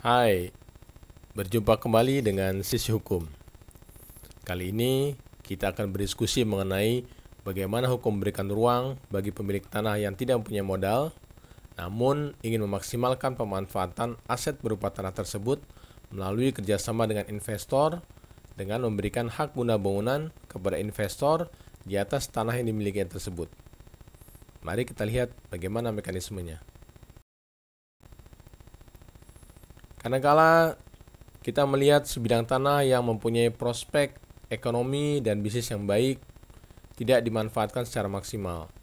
Hai, berjumpa kembali dengan Sisi Hukum. Kali ini kita akan berdiskusi mengenai bagaimana hukum memberikan ruang bagi pemilik tanah yang tidak mempunyai modal, namun ingin memaksimalkan pemanfaatan aset berupa tanah tersebut melalui kerjasama dengan investor dengan memberikan hak guna bangunan kepada investor di atas tanah yang dimiliki tersebut. Mari kita lihat bagaimana mekanismenya. Kadangkala kita melihat sebidang tanah yang mempunyai prospek ekonomi dan bisnis yang baik tidak dimanfaatkan secara maksimal,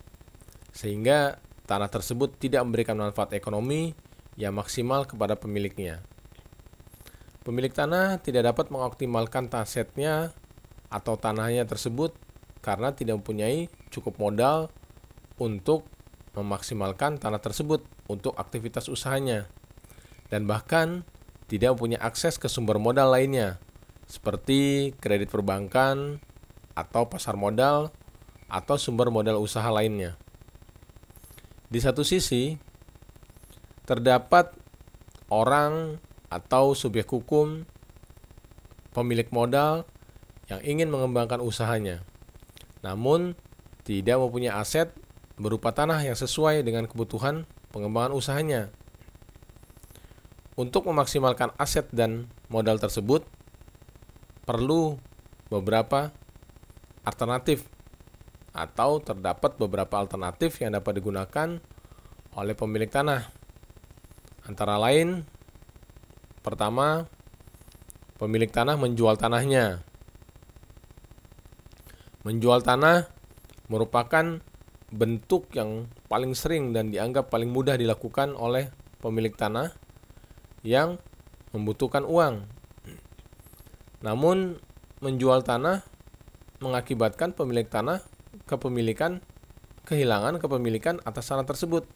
sehingga tanah tersebut tidak memberikan manfaat ekonomi yang maksimal kepada pemiliknya. Pemilik tanah tidak dapat mengoptimalkan asetnya atau tanahnya tersebut karena tidak mempunyai cukup modal untuk memaksimalkan tanah tersebut untuk aktivitas usahanya, dan bahkan tidak mempunyai akses ke sumber modal lainnya seperti kredit perbankan atau pasar modal atau sumber modal usaha lainnya. Di satu sisi, terdapat orang atau subjek hukum pemilik modal yang ingin mengembangkan usahanya, namun tidak mempunyai aset berupa tanah yang sesuai dengan kebutuhan pengembangan usahanya. Untuk memaksimalkan aset dan modal tersebut, perlu beberapa alternatif atau terdapat beberapa alternatif yang dapat digunakan oleh pemilik tanah. Antara lain, pertama, pemilik tanah menjual tanahnya. Menjual tanah merupakan bentuk yang paling sering dan dianggap paling mudah dilakukan oleh pemilik tanah yang membutuhkan uang. Namun, menjual tanah mengakibatkan pemilik tanah kehilangan kepemilikan atas tanah tersebut.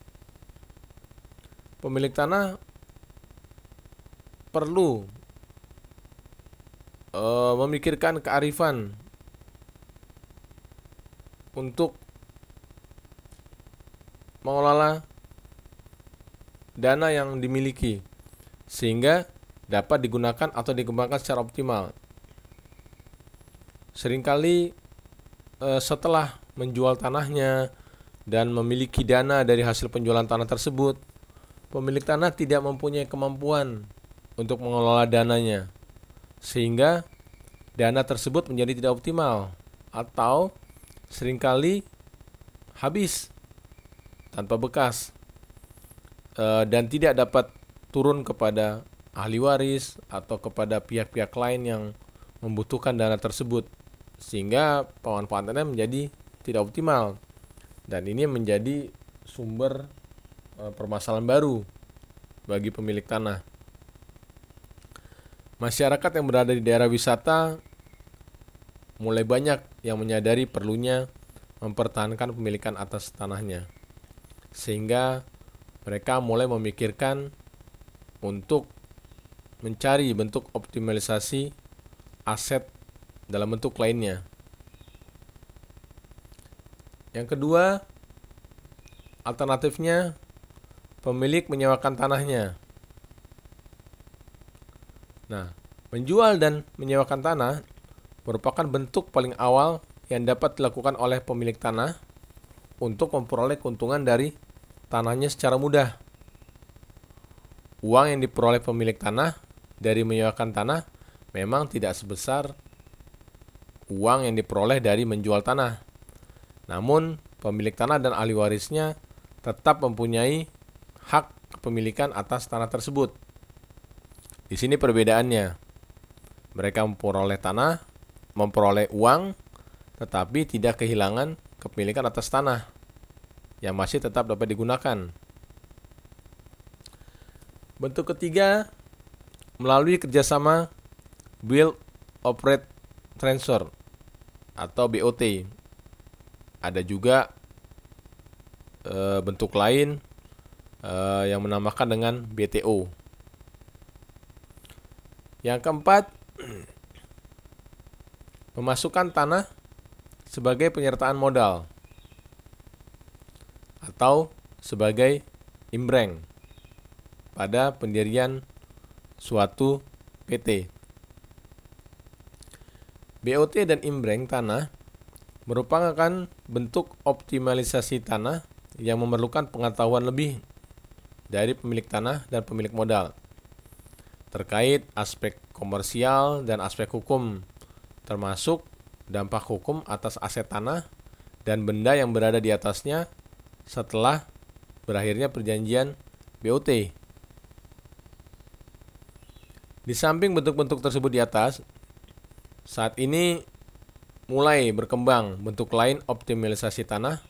Pemilik tanah perlu memikirkan kearifan untuk mengelola dana yang dimiliki sehingga dapat digunakan atau dikembangkan secara optimal. Seringkali setelah menjual tanahnya dan memiliki dana dari hasil penjualan tanah tersebut, pemilik tanah tidak mempunyai kemampuan untuk mengelola dananya, sehingga dana tersebut menjadi tidak optimal atau seringkali habis tanpa bekas dan tidak dapat turun kepada ahli waris atau kepada pihak-pihak lain yang membutuhkan dana tersebut, sehingga pemanfaatannya menjadi tidak optimal, dan ini menjadi sumber permasalahan baru bagi pemilik tanah. Masyarakat yang berada di daerah wisata mulai banyak yang menyadari perlunya mempertahankan pemilikan atas tanahnya, sehingga mereka mulai memikirkan untuk mencari bentuk optimalisasi aset dalam bentuk lainnya. Yang kedua, alternatifnya pemilik menyewakan tanahnya. Nah, menjual dan menyewakan tanah merupakan bentuk paling awal yang dapat dilakukan oleh pemilik tanah untuk memperoleh keuntungan dari tanahnya secara mudah. Uang yang diperoleh pemilik tanah dari menyewakan tanah memang tidak sebesar uang yang diperoleh dari menjual tanah. Namun, pemilik tanah dan ahli warisnya tetap mempunyai hak kepemilikan atas tanah tersebut. Di sini perbedaannya. Mereka memperoleh uang, tetapi tidak kehilangan kepemilikan atas tanah yang masih tetap dapat digunakan. Bentuk ketiga, melalui kerjasama Build, Operate, Transfer atau BOT. Ada juga bentuk lain yang menamakan dengan BTO. Yang keempat, memasukkan tanah sebagai penyertaan modal atau sebagai imbreng pada pendirian suatu PT. BOT dan imbreng tanah merupakan bentuk optimalisasi tanah yang memerlukan pengetahuan lebih dari pemilik tanah dan pemilik modal terkait aspek komersial dan aspek hukum, termasuk dampak hukum atas aset tanah dan benda yang berada di atasnya setelah berakhirnya perjanjian BOT. Di samping bentuk-bentuk tersebut di atas, saat ini mulai berkembang bentuk lain optimalisasi tanah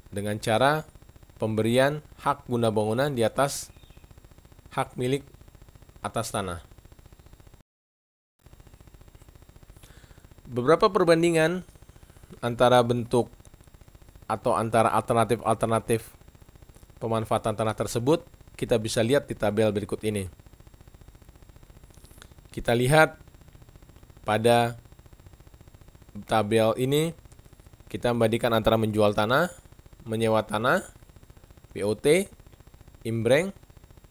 dengan cara pemberian hak guna bangunan di atas hak milik atas tanah. Beberapa perbandingan antara bentuk atau antara alternatif-alternatif pemanfaatan tanah tersebut kita bisa lihat di tabel berikut ini. Kita lihat pada tabel ini kita membandingkan antara menjual tanah, menyewa tanah, BOT, imbreng,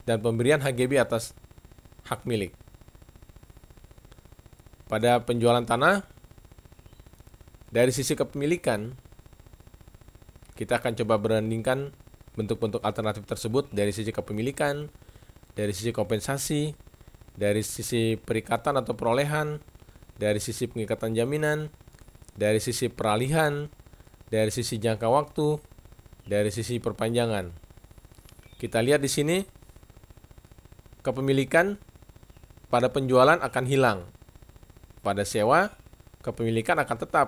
dan pemberian HGB atas hak milik. Pada penjualan tanah, dari sisi kepemilikan, kita akan coba bandingkan bentuk-bentuk alternatif tersebut dari sisi kepemilikan, dari sisi kompensasi, dari sisi perikatan atau perolehan, dari sisi pengikatan jaminan, dari sisi peralihan, dari sisi jangka waktu, dari sisi perpanjangan. Kita lihat di sini kepemilikan pada penjualan akan hilang. Pada sewa, kepemilikan akan tetap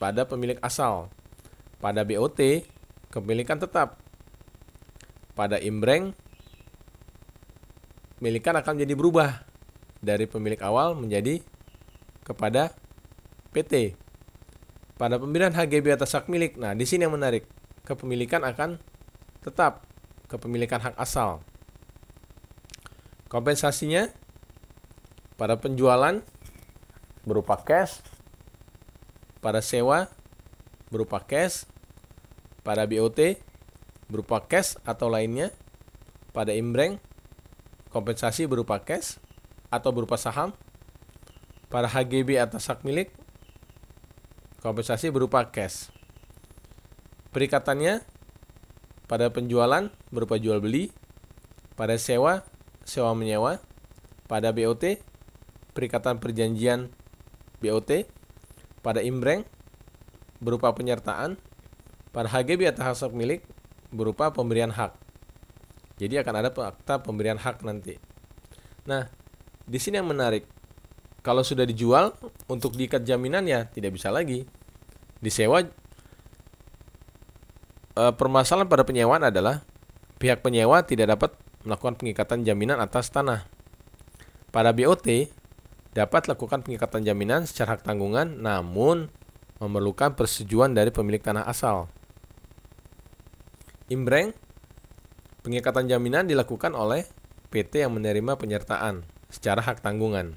pada pemilik asal. Pada BOT, kepemilikan tetap. Pada imbreng, kepemilikan akan menjadi berubah dari pemilik awal menjadi kepada PT. Pada pemberian HGB atas hak milik, nah di sini yang menarik, kepemilikan akan tetap, kepemilikan hak asal. Kompensasinya pada penjualan berupa cash, pada sewa berupa cash, pada BOT berupa cash atau lainnya, pada imbreng kompensasi berupa cash atau berupa saham, pada HGB atas hak milik kompensasi berupa cash. Perikatannya pada penjualan berupa jual beli, pada sewa menyewa, pada BOT perikatan perjanjian BOT, pada imbreng berupa penyertaan, pada HGB atas hak milik berupa pemberian hak. Jadi akan ada akta pemberian hak nanti. Nah, di sini yang menarik, kalau sudah dijual untuk diikat jaminan ya tidak bisa lagi. Disewa, permasalahan pada penyewaan adalah pihak penyewa tidak dapat melakukan pengikatan jaminan atas tanah. Pada BOT dapat lakukan pengikatan jaminan secara hak tanggungan, namun memerlukan persetujuan dari pemilik tanah asal. Imbreng, pengikatan jaminan dilakukan oleh PT yang menerima penyertaan secara hak tanggungan.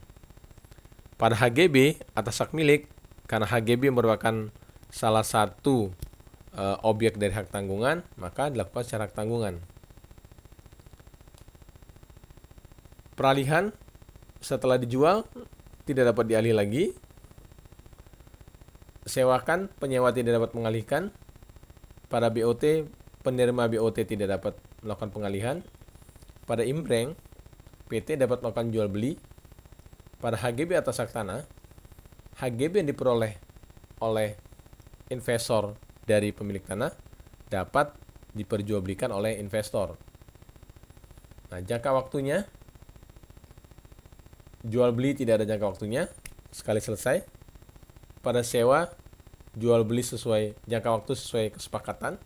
Pada HGB atas hak milik, karena HGB merupakan salah satu objek dari hak tanggungan, maka dilakukan secara hak tanggungan. Peralihan, setelah dijual tidak dapat dialih lagi. Sewakan, penyewa tidak dapat mengalihkan. Pada BOT, penerima BOT tidak dapat melakukan pengalihan. Pada imbreng, PT dapat melakukan jual beli. Pada HGB atas hak tanah, HGB yang diperoleh oleh investor dari pemilik tanah dapat diperjualbelikan oleh investor. Nah, jangka waktunya, jual beli tidak ada jangka waktunya, sekali selesai. Pada sewa, jual beli sesuai jangka waktu sesuai kesepakatan.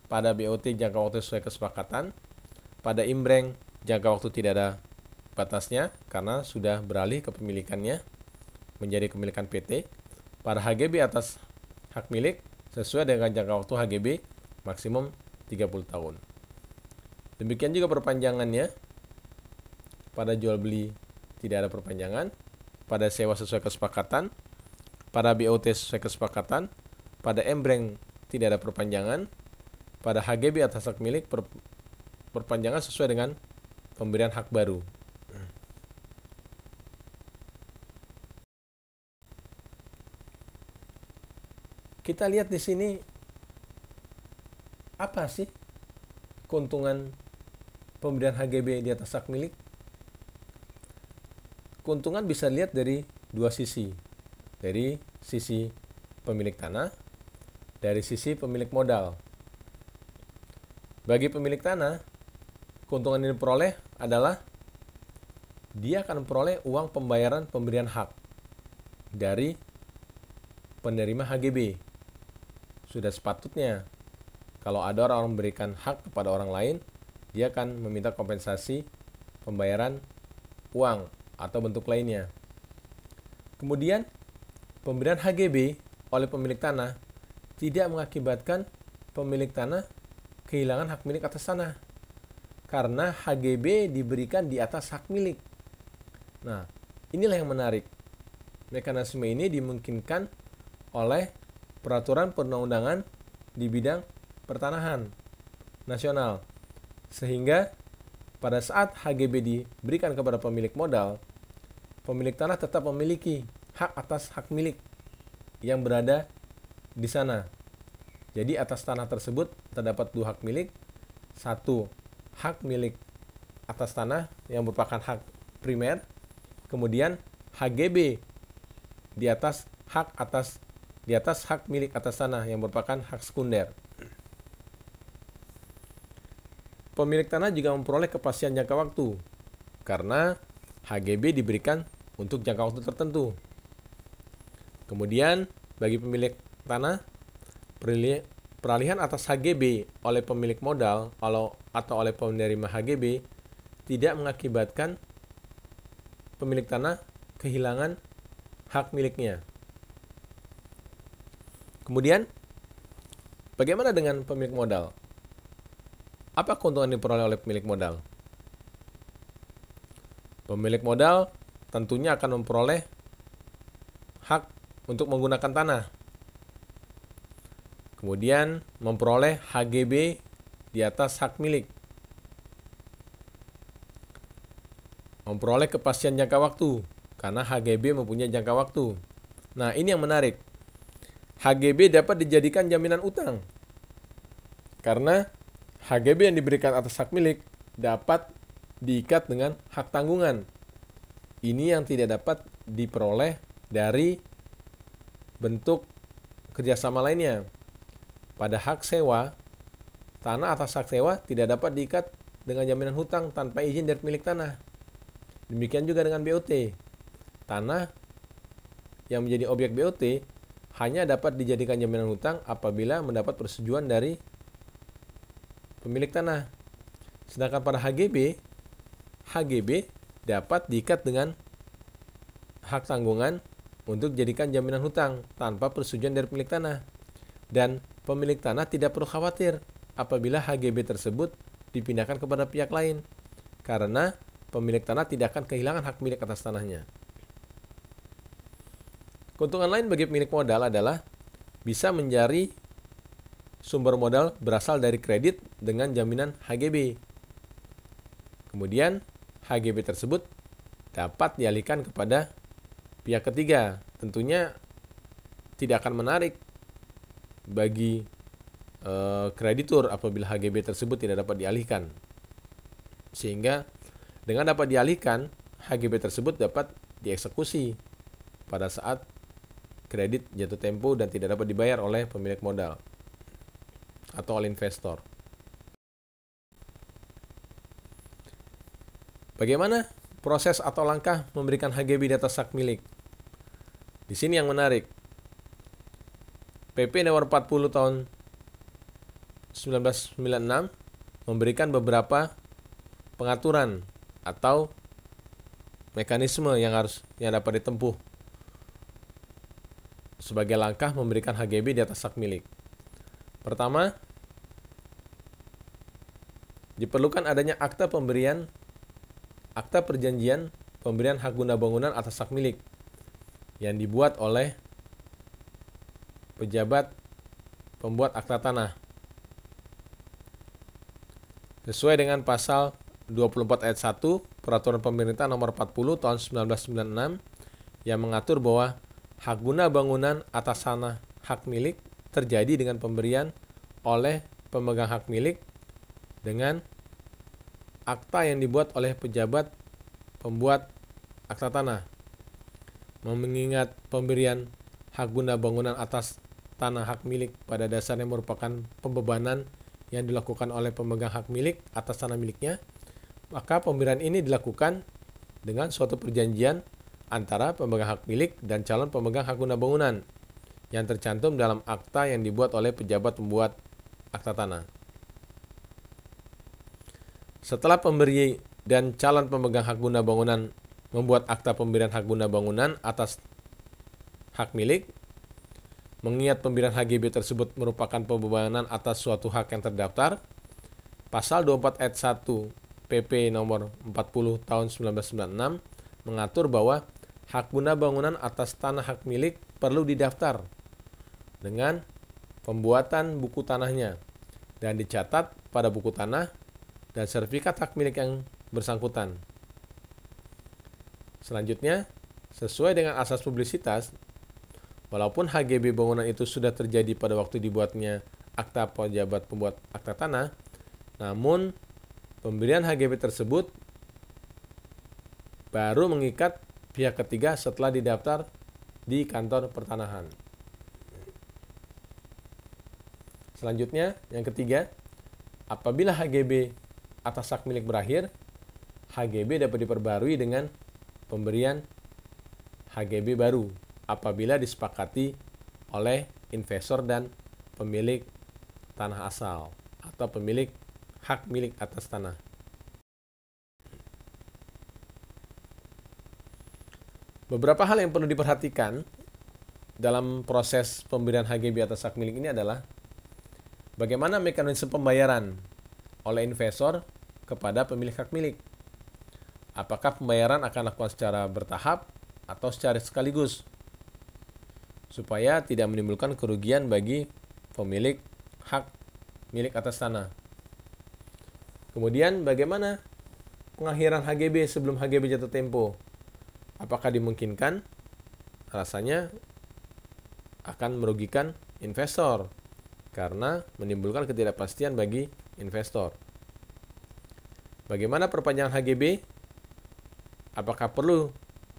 Pada BOT jangka waktu sesuai kesepakatan. Pada imbreng jangka waktu tidak ada batasnya karena sudah beralih kepemilikannya menjadi kepemilikan PT. Pada HGB atas hak milik sesuai dengan jangka waktu HGB maksimum 30 tahun. Demikian juga perpanjangannya. Pada jual beli tidak ada perpanjangan. Pada sewa sesuai kesepakatan. Pada BOT sesuai kesepakatan. Pada imbreng tidak ada perpanjangan. Pada HGB atas hak milik perpanjangan sesuai dengan pemberian hak baru. Kita lihat di sini apa sih keuntungan pemberian HGB di atas hak milik? Keuntungan bisa dilihat dari dua sisi. Dari sisi pemilik tanah, dari sisi pemilik modal. Bagi pemilik tanah, keuntungan yang diperoleh adalah dia akan memperoleh uang pembayaran pemberian hak dari penerima HGB. Sudah sepatutnya kalau ada orang memberikan hak kepada orang lain, dia akan meminta kompensasi pembayaran uang atau bentuk lainnya. Kemudian, pemberian HGB oleh pemilik tanah tidak mengakibatkan pemilik tanah kehilangan hak milik atas tanah. Karena HGB diberikan di atas hak milik. Nah, inilah yang menarik. Mekanisme ini dimungkinkan oleh peraturan perundang-undangan di bidang pertanahan nasional. Sehingga pada saat HGB diberikan kepada pemilik modal, pemilik tanah tetap memiliki hak atas hak milik yang berada di sana. Jadi atas tanah tersebut terdapat dua hak milik. Satu, hak milik atas tanah yang merupakan hak primer. Kemudian HGB di atas hak milik atas tanah yang merupakan hak sekunder. Pemilik tanah juga memperoleh kepastian jangka waktu karena HGB diberikan untuk jangka waktu tertentu. Kemudian bagi pemilik tanah, peralihan atas HGB oleh pemilik modal atau oleh penerima HGB tidak mengakibatkan pemilik tanah kehilangan hak miliknya. Kemudian, bagaimana dengan pemilik modal? Apa keuntungan yang diperoleh oleh pemilik modal? Pemilik modal tentunya akan memperoleh hak untuk menggunakan tanah. Kemudian memperoleh HGB di atas hak milik. Memperoleh kepastian jangka waktu karena HGB mempunyai jangka waktu. Nah, ini yang menarik. HGB dapat dijadikan jaminan utang. Karena HGB yang diberikan atas hak milik dapat diikat dengan hak tanggungan. Ini yang tidak dapat diperoleh dari bentuk kerjasama lainnya. Pada hak sewa, tanah atas hak sewa tidak dapat diikat dengan jaminan hutang tanpa izin dari pemilik tanah. Demikian juga dengan BOT. Tanah yang menjadi objek BOT hanya dapat dijadikan jaminan hutang apabila mendapat persetujuan dari pemilik tanah. Sedangkan pada HGB dapat diikat dengan hak tanggungan untuk dijadikan jaminan hutang tanpa persetujuan dari pemilik tanah. Dan pemilik tanah tidak perlu khawatir apabila HGB tersebut dipindahkan kepada pihak lain, karena pemilik tanah tidak akan kehilangan hak milik atas tanahnya. Keuntungan lain bagi pemilik modal adalah bisa mencari sumber modal berasal dari kredit dengan jaminan HGB. Kemudian HGB tersebut dapat dialihkan kepada pihak ketiga. Tentunya tidak akan menarik bagi kreditur apabila HGB tersebut tidak dapat dialihkan. Sehingga dengan dapat dialihkan, HGB tersebut dapat dieksekusi pada saat kredit jatuh tempo dan tidak dapat dibayar oleh pemilik modal atau oleh investor. Bagaimana proses atau langkah memberikan HGB di atas hak milik? Di sini yang menarik. PP nomor 40 tahun 1996 memberikan beberapa pengaturan atau mekanisme yang dapat ditempuh sebagai langkah memberikan HGB di atas hak milik. Pertama, diperlukan adanya akta perjanjian pemberian hak guna bangunan atas hak milik yang dibuat oleh pejabat pembuat akta tanah sesuai dengan pasal 24 ayat 1 Peraturan Pemerintah Nomor 40 Tahun 1996 yang mengatur bahwa hak guna bangunan atas tanah hak milik terjadi dengan pemberian oleh pemegang hak milik dengan akta yang dibuat oleh pejabat pembuat akta tanah. Mengingat pemberian hak guna bangunan atas tanah hak milik pada dasarnya merupakan pembebanan yang dilakukan oleh pemegang hak milik atas tanah miliknya, maka pemberian ini dilakukan dengan suatu perjanjian antara pemegang hak milik dan calon pemegang hak guna bangunan yang tercantum dalam akta yang dibuat oleh pejabat pembuat akta tanah. Setelah pemberi dan calon pemegang hak guna bangunan membuat akta pemberian hak guna bangunan atas hak milik, mengingat pemberian HGB tersebut merupakan pembebanan atas suatu hak yang terdaftar, Pasal 24 ayat 1 PP nomor 40 tahun 1996 mengatur bahwa hak guna bangunan atas tanah hak milik perlu didaftar dengan pembuatan buku tanahnya dan dicatat pada buku tanah dan sertifikat hak milik yang bersangkutan. Selanjutnya, sesuai dengan asas publisitas, walaupun HGB bangunan itu sudah terjadi pada waktu dibuatnya akta pejabat pembuat akta tanah, namun pemberian HGB tersebut baru mengikat pihak ketiga setelah didaftar di kantor pertanahan. Selanjutnya, yang ketiga, apabila HGB atas hak milik berakhir, HGB dapat diperbarui dengan pemberian HGB baru apabila disepakati oleh investor dan pemilik tanah asal atau pemilik hak milik atas tanah. Beberapa hal yang perlu diperhatikan dalam proses pemberian HGB atas hak milik ini adalah bagaimana mekanisme pembayaran oleh investor kepada pemilik hak milik. Apakah pembayaran akan dilakukan secara bertahap atau secara sekaligus supaya tidak menimbulkan kerugian bagi pemilik hak milik atas tanah. Kemudian bagaimana pengakhiran HGB sebelum HGB jatuh tempo? Apakah dimungkinkan? Rasanya akan merugikan investor karena menimbulkan ketidakpastian bagi investor. Bagaimana perpanjangan HGB? Apakah perlu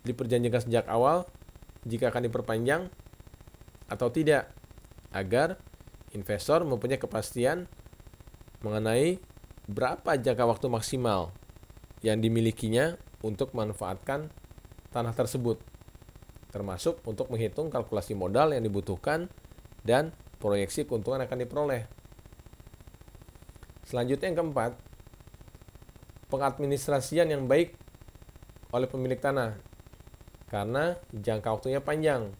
diperjanjikan sejak awal jika akan diperpanjang atau tidak, agar investor mempunyai kepastian mengenai berapa jangka waktu maksimal yang dimilikinya untuk memanfaatkan tanah tersebut, termasuk untuk menghitung kalkulasi modal yang dibutuhkan dan proyeksi keuntungan akan diperoleh. Selanjutnya yang keempat, pengadministrasian yang baik oleh pemilik tanah karena jangka waktunya panjang.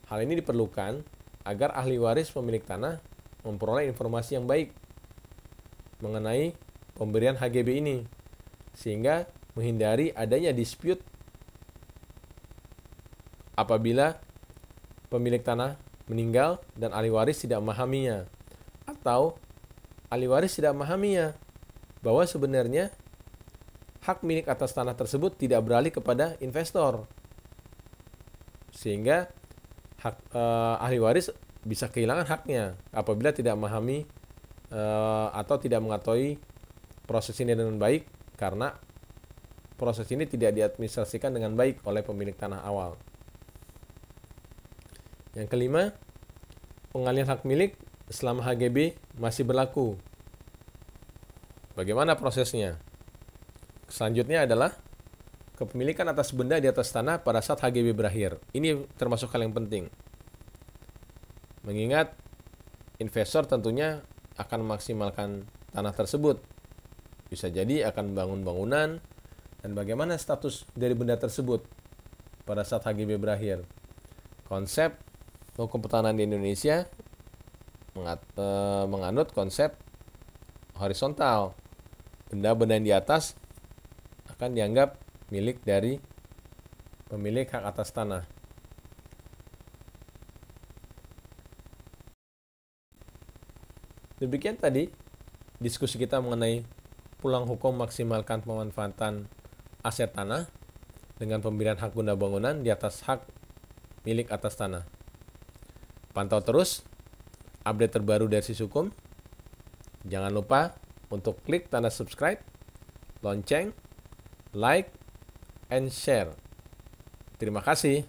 Hal ini diperlukan agar ahli waris pemilik tanah memperoleh informasi yang baik mengenai pemberian HGB ini sehingga menghindari adanya dispute apabila pemilik tanah meninggal dan ahli waris tidak memahaminya, atau ahli waris tidak memahaminya bahwa sebenarnya hak milik atas tanah tersebut tidak beralih kepada investor, sehingga ahli waris bisa kehilangan haknya apabila tidak memahami atau tidak mengetahui proses ini dengan baik karena proses ini tidak diadministrasikan dengan baik oleh pemilik tanah awal. Yang kelima, pengalihan hak milik selama HGB masih berlaku. Bagaimana prosesnya? Selanjutnya adalah kepemilikan atas benda di atas tanah pada saat HGB berakhir. Ini termasuk hal yang penting. Mengingat investor tentunya akan memaksimalkan tanah tersebut. Bisa jadi akan membangun bangunan, dan bagaimana status dari benda tersebut pada saat HGB berakhir. Konsep hukum pertanahan di Indonesia menganut konsep horizontal. Benda-benda yang di atas akan dianggap milik dari pemilik hak atas tanah. Demikian tadi diskusi kita mengenai pulang hukum maksimalkan pemanfaatan aset tanah dengan pemberian hak guna bangunan di atas hak milik atas tanah. Pantau terus update terbaru dari SIS Hukum. Jangan lupa untuk klik tanda subscribe, lonceng, like, and share. Terima kasih.